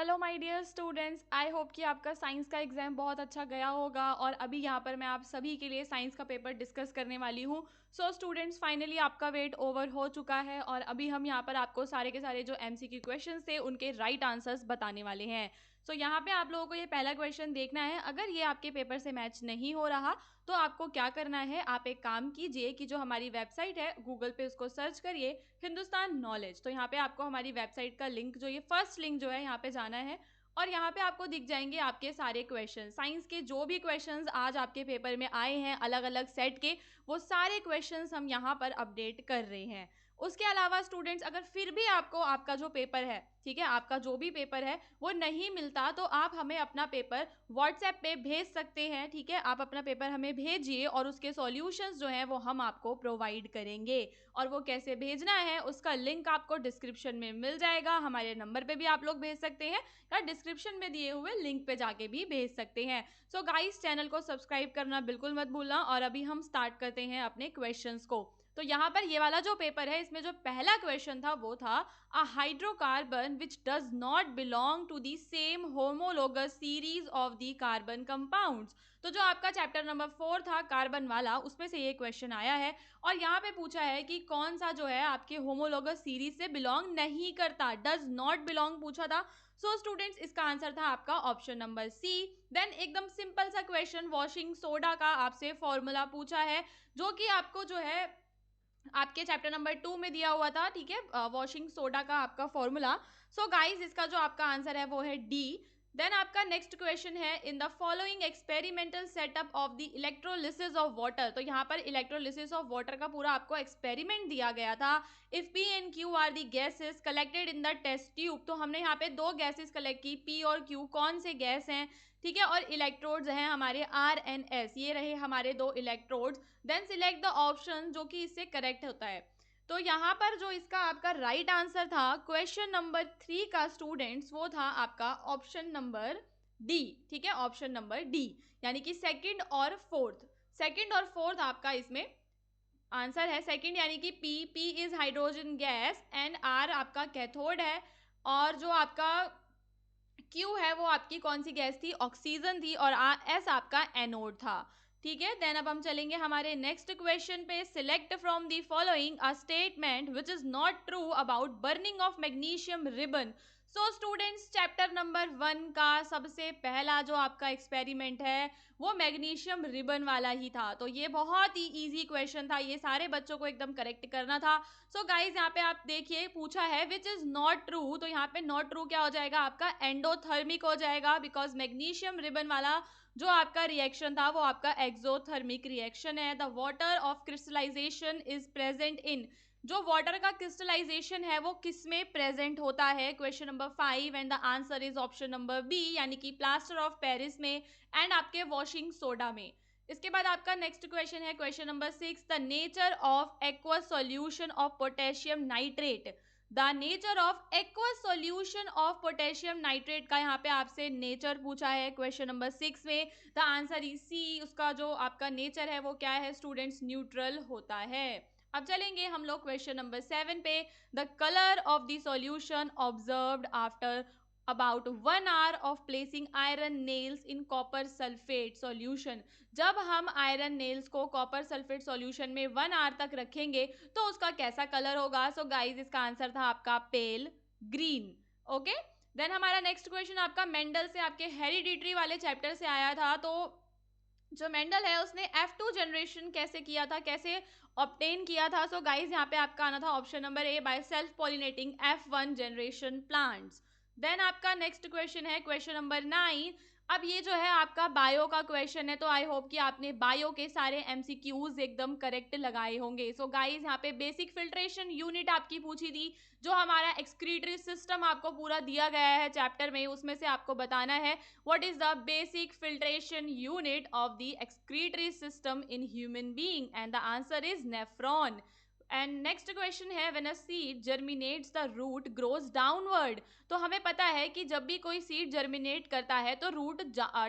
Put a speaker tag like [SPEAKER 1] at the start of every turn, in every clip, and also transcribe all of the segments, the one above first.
[SPEAKER 1] Hello my dear students, I hope कि आपका science का एग्जाम बहुत अच्छा गया होगा। और अभी यहाँ पर मैं आप सभी के लिए साइंस का पेपर डिस्कस करने वाली हूँ। सो स्टूडेंट्स, फाइनली आपका वेट ओवर हो चुका है और अभी हम यहाँ पर आपको सारे के सारे जो एमसीक्यू क्वेश्चंस थे उनके राइट आंसर्स बताने वाले हैं। सो यहाँ पे आप लोगों को ये पहला क्वेश्चन देखना है। अगर ये आपके पेपर से मैच नहीं हो रहा तो आपको क्या करना है, आप एक काम कीजिए कि जो हमारी वेबसाइट है गूगल पे उसको सर्च करिए हिंदुस्तान नॉलेज। तो यहाँ पे आपको हमारी वेबसाइट का लिंक, जो ये फर्स्ट लिंक जो है यहाँ पे जाना है और यहाँ पे आपको दिख जाएंगे आपके सारे क्वेश्चन। साइंस के जो भी क्वेश्चंस आज आपके पेपर में आए हैं अलग अलग सेट के, वो सारे क्वेश्चंस हम यहाँ पर अपडेट कर रहे हैं। उसके अलावा स्टूडेंट्स, अगर फिर भी आपको आपका जो पेपर है, ठीक है, आपका जो भी पेपर है वो नहीं मिलता तो आप हमें अपना पेपर व्हाट्सएप पे भेज सकते हैं। ठीक है, आप अपना पेपर हमें भेजिए और उसके सॉल्यूशंस जो हैं वो हम आपको प्रोवाइड करेंगे। और वो कैसे भेजना है उसका लिंक आपको डिस्क्रिप्शन में मिल जाएगा। हमारे नंबर पे भी आप लोग भेज सकते हैं या डिस्क्रिप्शन में दिए हुए लिंक पे जाके भी भेज सकते हैं। सो गाइस, चैनल को सब्सक्राइब करना बिल्कुल मत भूलना। और अभी हम स्टार्ट करते हैं अपने क्वेश्चंस को। तो यहाँ पर ये वाला जो पेपर है इसमें जो पहला क्वेश्चन था वो था a hydrocarbon which does not belong to the same homologous series of the carbon compounds. तो जो आपका चैप्टर नंबर 4 था कार्बन वाला, उसमें से ये क्वेश्चन आया है और यहाँ पे पूछा है कि कौन सा जो है आपके होमोलोगस सीरीज से बिलोंग नहीं करता, डज नॉट बिलोंग पूछा था। सो स्टूडेंट्स, इसका आंसर था आपका ऑप्शन नंबर सी। देन एकदम सिंपल सा क्वेश्चन, वॉशिंग सोडा का आपसे फॉर्मूला पूछा है जो कि आपको जो है आपके चैप्टर नंबर 2 में दिया हुआ था। ठीक है, वॉशिंग सोडा का आपका फॉर्मूला। सो गाइस, इसका जो आपका आंसर है वो है डी। देन आपका नेक्स्ट क्वेश्चन है, in the following experimental setup of the electrolysis of water. तो यहाँ पर इलेक्ट्रोलिसिस ऑफ वाटर का पूरा आपको एक्सपेरिमेंट दिया गया था। If P and Q are the gases collected in the test tube, तो हमने यहाँ पे दो गैसेस कलेक्ट की, पी और क्यू। कौन से गैस हैं? ठीक है, और इलेक्ट्रोड्स हैं हमारे आर एन एस, ये रहे हमारे दो electrodes. Then select the option जो कि इससे करेक्ट होता है। तो यहाँ पर जो इसका आपका राइट आंसर था क्वेश्चन नंबर 3 का स्टूडेंट्स, वो था आपका ऑप्शन नंबर डी। ठीक है, ऑप्शन नंबर डी, यानी कि सेकंड और फोर्थ। सेकंड और फोर्थ आपका इसमें आंसर है। सेकंड यानी कि P is hydrogen gas and R आपका कैथोड है। और जो आपका क्यू है वो आपकी कौन सी गैस थी? ऑक्सीजन थी। और एस आपका एनोड था। ठीक है, देन अब हम चलेंगे हमारे नेक्स्ट क्वेश्चन पे। Select from the following a statement which is not true about burning of magnesium ribbon. So students, chapter number 1 का सबसे पहला जो आपका एक्सपेरिमेंट है वो मैग्नीशियम रिबन वाला ही था। तो ये बहुत ही इजी क्वेश्चन था, ये सारे बच्चों को एकदम करेक्ट करना था। सो गाइज, यहाँ पे आप देखिए पूछा है विच इज नॉट ट्रू, तो यहाँ पे नॉट ट्रू क्या हो जाएगा आपका? एंडोथर्मिक हो जाएगा, बिकॉज मैग्नीशियम रिबन वाला जो आपका रिएक्शन था वो आपका एक्सोथर्मिक रिएक्शन है। The water of crystallization is present in, जो वाटर का क्रिस्टलाइजेशन है वो किस में प्रेजेंट होता है? Question number 5 and the answer is option number B, यानी कि प्लास्टर ऑफ पेरिस में एंड आपके वॉशिंग सोडा में। इसके बाद आपका नेक्स्ट क्वेश्चन है question number 6, the nature of aqueous solution of potassium nitrate. The nature of aqueous solution of potassium nitrate का यहाँ पे आपसे नेचर पूछा है क्वेश्चन नंबर 6 में। द आंसर इज सी, उसका जो आपका नेचर है वो क्या है स्टूडेंट्स? न्यूट्रल होता है। अब चलेंगे हम लोग क्वेश्चन नंबर 7 पे। The colour of the solution observed after about 1 hour of placing iron nails in copper sulfate solution। जब हम आयरन नेल्स को कॉपर सल्फेट सॉल्यूशन में 1 आवर तक रखेंगे तो उसका कैसा कलर होगा? सो गाइज, इसका आंसर था आपका पेल ग्रीन। ओके, देन हमारा नेक्स्ट क्वेश्चन आपका मेंडल से, आपके हेरिडिटरी वाले चैप्टर से आया था। तो जो मेंडल है उसने F2 जनरेशन कैसे किया था, कैसे ऑब्टेन किया था? सो गाइज, यहाँ पे आपका आना था option number A, by self pollinating F1 generation plants. Then आपका नेक्स्ट क्वेश्चन है क्वेश्चन नंबर 9। अब ये जो है आपका बायो का क्वेश्चन है, तो आई होप कि आपने बायो के सारे एमसीक्यूज एकदम करेक्ट लगाए होंगे। सो गाइज, यहाँ पे बेसिक फिल्ट्रेशन यूनिट आपकी पूछी थी। जो हमारा एक्सक्रीटरी सिस्टम आपको पूरा दिया गया है चैप्टर में, उसमें से आपको बताना है what is the basic filtration unit of the excretory system in human being, and the answer is nephron. And next question है, when a seed germinates the root grows downward. तो हमें पता है कि जब भी कोई सीड जर्मिनेट करता है तो रूट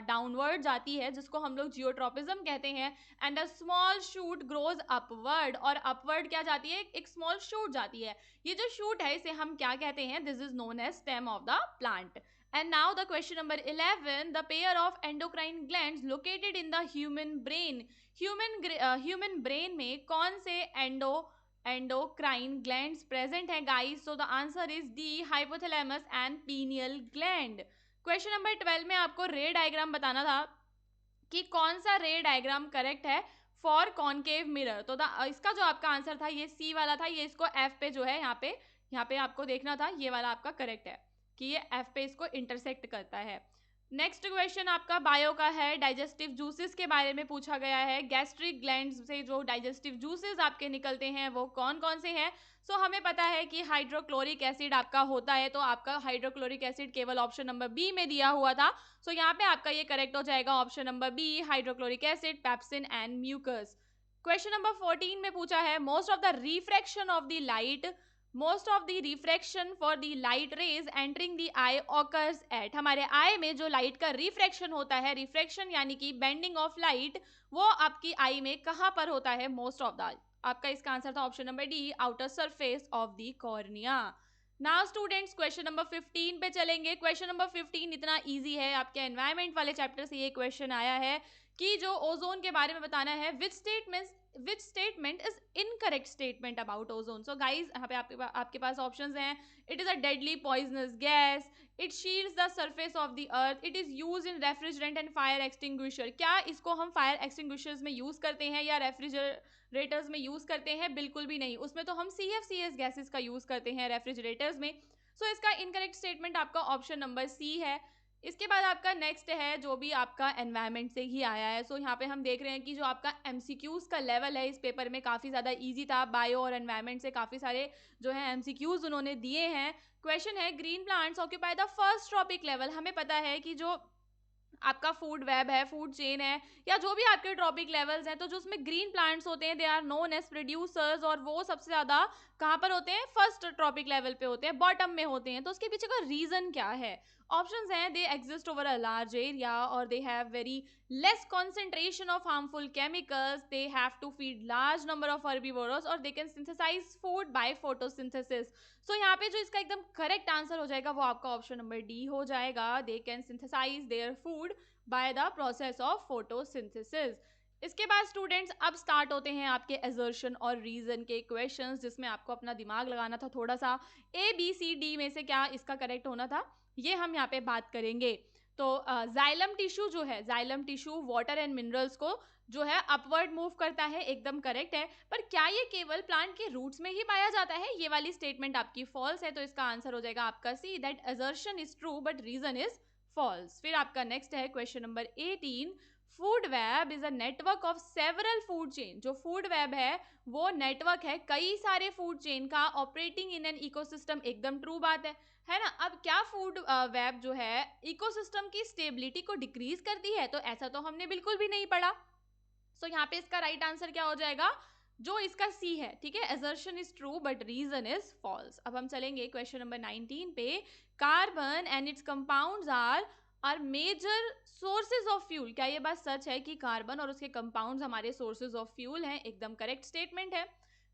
[SPEAKER 1] डाउनवर्ड जाती है, जिसको हम लोग जियोट्रोपिज्म कहते हैं। And a small shoot grows upward, और अपवर्ड क्या जाती है? एक स्मॉल शूट जाती है। ये जो शूट है इसे हम क्या कहते हैं? This is known as stem of the plant. And now the question number 11, the pair of endocrine glands located in the human brain. Human brain में कौन से endocrine glands present है guys? So the answer is D, hypothalamus and pineal gland. Question number 12 में आपको रे diagram बताना था कि कौन सा रे डायग्राम करेक्ट है फॉर कॉनकेव मिरर। तो इसका जो आपका आंसर था ये सी वाला था, ये इसको एफ पे जो है यहाँ पे आपको देखना था, ये वाला आपका करेक्ट है कि ये एफ पे इसको इंटरसेक्ट करता है। नेक्स्ट क्वेश्चन आपका बायो का है, डाइजेस्टिव जूसेस के बारे में पूछा गया है। गैस्ट्रिक ग्लैंड्स से जो डाइजेस्टिव जूसेस आपके निकलते हैं वो कौन कौन से हैं? सो हमें पता है कि हाइड्रोक्लोरिक एसिड आपका होता है, तो आपका हाइड्रोक्लोरिक एसिड केवल ऑप्शन नंबर बी में दिया हुआ था। सो यहाँ पे आपका ये करेक्ट हो जाएगा option number B, hydrochloric acid, pepsin and mucus. Question number 14 में पूछा है most of the refraction of the light, most of the refraction for the light rays entering the eye occurs at. हमारे eye में जो light का refraction होता है, refraction यानी कि बेंडिंग ऑफ लाइट, वो आपकी आई में कहाँ पर होता है? मोस्ट ऑफ द, आपका इसका आंसर था option number D, outer surface of the cornea. Now students question number 15 पे चलेंगे। क्वेश्चन नंबर 15 इतना इजी है, आपके एनवायरमेंट वाले चैप्टर से ये क्वेश्चन आया है कि जो ओजोन के बारे में बताना है, which statement is incorrect statement about ozone? So guys यहाँ पे आपके पास ऑप्शंस हैं, it is a deadly poisonous gas, it shields the surface of the earth, it is used in refrigerant and fire extinguisher। क्या इसको हम fire extinguishers में use करते हैं या रेफ्रिजरेटर्स में यूज करते हैं? बिल्कुल भी नहीं, उसमें तो हम CFCS गैसेस का यूज करते हैं रेफ्रिजरेटर्स में। सो इसका इनकरेक्ट स्टेटमेंट आपका ऑप्शन नंबर सी है। इसके बाद आपका नेक्स्ट है जो भी आपका एनवायरनमेंट से ही आया है। सो यहाँ पे हम देख रहे हैं कि जो आपका MCQs का लेवल है इस पेपर में काफ़ी ज़्यादा इजी था, बायो और एनवायरनमेंट से काफ़ी सारे जो है MCQs उन्होंने दिए हैं। क्वेश्चन है green plants occupy the first trophic level. हमें पता है कि जो आपका फूड वेब है, फूड चेन है, या जो भी आपके ट्रॉपिक लेवल्स हैं, तो जो उसमें ग्रीन प्लांट्स होते हैं they are known as producers, और वो सबसे ज़्यादा कहाँ पर होते हैं? फर्स्ट ट्रॉपिक लेवल पे होते हैं, बॉटम में होते हैं। तो उसके पीछे का रीज़न क्या है? ऑप्शंस हैं, they exist over a large area, और they have very less concentration of harmful chemicals, they have to feed large number of herbivores, और they can synthesize food by photosynthesis। सो यहाँ पे जो इसका एकदम करेक्ट आंसर हो जाएगा वो आपका ऑप्शन नंबर डी हो जाएगा, they can synthesize their food by the process of photosynthesis. इसके बाद स्टूडेंट्स अब स्टार्ट होते हैं आपके एजर्शन और रीजन के क्वेश्चंस, जिसमें आपको अपना दिमाग लगाना था थोड़ा सा, ABCD में से क्या इसका करेक्ट होना था, ये हम यहाँ पे बात करेंगे। तो जाइलम टिश्यू जो है, xylem tissue water and minerals को जो है अपवर्ड मूव करता है, एकदम करेक्ट है। पर क्या ये केवल प्लांट के रूट्स में ही पाया जाता है? ये वाली स्टेटमेंट आपकी फॉल्स है, तो इसका आंसर हो जाएगा आपका C, that assertion is true but reason is false. फिर आपका नेक्स्ट है question number 18, food web is a network of several food chain. जो फूड वेब है वो नेटवर्क है कई सारे फूड चेन का, ऑपरेटिंग इन एन इकोसिस्टम, एकदम ट्रू बात है ना। अब क्या फूड वेब जो है इकोसिस्टम की स्टेबिलिटी को डिक्रीज करती है? तो ऐसा तो हमने बिल्कुल भी नहीं पढ़ा। सो यहाँ पे इसका राइट आंसर क्या हो जाएगा? जो इसका सी है, ठीक है, assertion is true but reason is false. अब हम चलेंगे क्वेश्चन नंबर 19 पे। Carbon and its compounds are major sources of fuel. क्या ये बात सच है कि कार्बन और उसके कंपाउंड्स हमारे सोर्सेज ऑफ फ्यूल हैं? एकदम करेक्ट स्टेटमेंट है।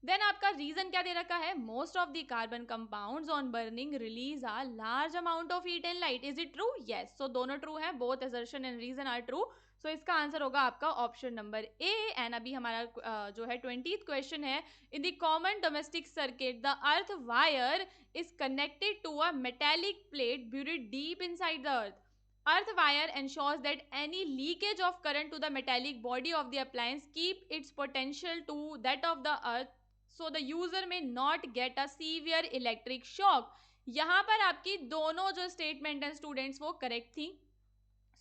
[SPEAKER 1] देन आपका रीजन क्या दे रखा है? Most of the carbon compounds on burning release are large amount of heat and light. Is it true? Yes. So दोनों ट्रू है, both assertion and reason are true. So इसका answer होगा आपका ऑप्शन नंबर ए। एंड अभी हमारा जो है 20th question है, in the common domestic circuit the earth wire is connected to a metallic plate buried deep inside the earth. Earth wire ensures that any leakage of current to the metallic body of the appliance keep its potential to that of the earth, so the user may not get a severe electric shock। यहाँ पर आपकी दोनों जो statement हैं students वो correct थी।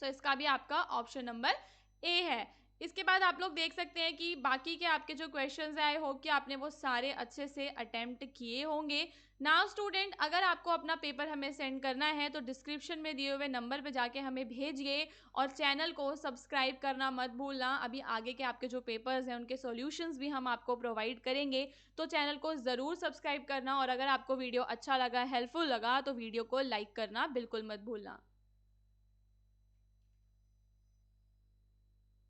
[SPEAKER 1] सो इसका भी आपका ऑप्शन नंबर ए है। इसके बाद आप लोग देख सकते हैं कि बाकी के आपके जो क्वेश्चंस हैं, आई होप कि आपने वो सारे अच्छे से अटेम्प्ट किए होंगे। नाउ स्टूडेंट, अगर आपको अपना पेपर हमें सेंड करना है तो डिस्क्रिप्शन में दिए हुए नंबर पे जाके हमें भेजिए, और चैनल को सब्सक्राइब करना मत भूलना। अभी आगे के आपके जो पेपर्स हैं उनके सॉल्यूशंस भी हम आपको प्रोवाइड करेंगे, तो चैनल को ज़रूर सब्सक्राइब करना। और अगर आपको वीडियो अच्छा लगा, हेल्पफुल लगा, तो वीडियो को लाइक करना बिल्कुल मत भूलना।